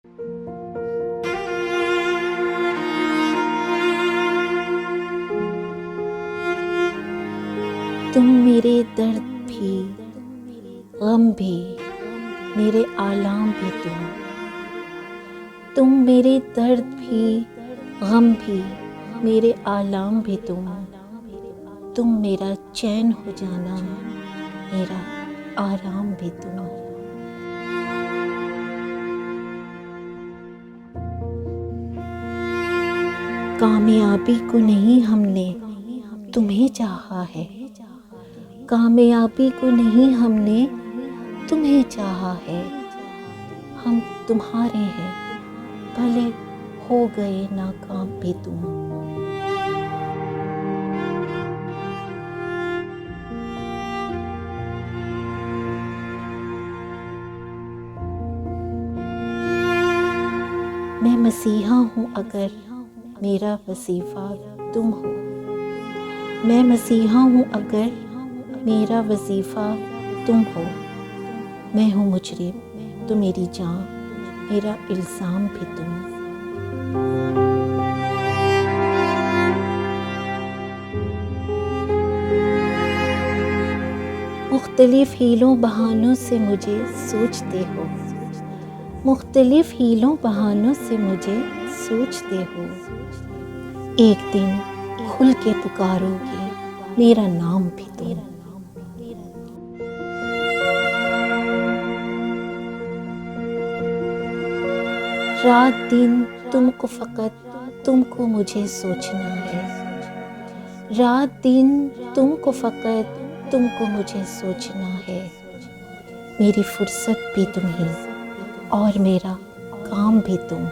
तुम मेरे दर्द भी, गम भी, मेरे आलाम भी तुम मेरे दर्द भी, गम भी, मेरे आलाम भी तुम मेरा चैन हो जाना, मेरा आराम भी तुम। कामयाबी को नहीं हमने तुम्हें चाहा है, कामयाबी को नहीं हमने तुम्हें चाहा है। हम तुम्हारे हैं, भले हो गए नाकाम भी तुम। मैं मसीहा हूँ अगर मेरा वजीफा तुम हो, मैं मसीहा हूँ अगर मेरा वजीफा तुम हो। मैं हूँ मुजरिम तो मेरी जान, मेरा इल्ज़ाम भी तुम। मुख्तलिफ हीलों बहानों से मुझे सोचते हो, मुख्तलिफ हीलों बहानों से मुझे सोचते हो। एक दिन खुल के पुकारोगे मेरा नाम भी तुम। रात दिन तुमको फ़कत तुमको मुझे सोचना है, रात दिन तुमको फ़कत तुमको मुझे सोचना है। मेरी फुर्सत भी तुम ही और मेरा काम भी तुम।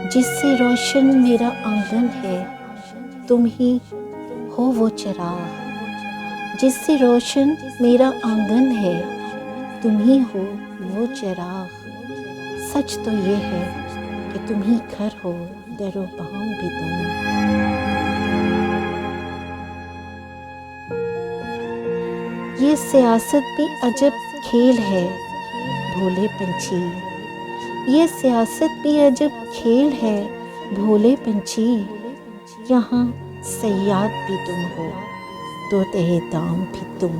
जिससे रोशन मेरा आंगन है, तुम ही हो वो चिराग। जिससे रोशन मेरा आंगन है, तुम ही हो वो चिराग। सच तो ये है कि तुम ही घर हो, दरो बहाम भी तुम। ये सियासत भी अजब खेल है भोले पंछी, ये सियासत भी अजब खेल है भोले पंछी। यहाँ सयाद भी तुम हो, तोते दाम भी तुम।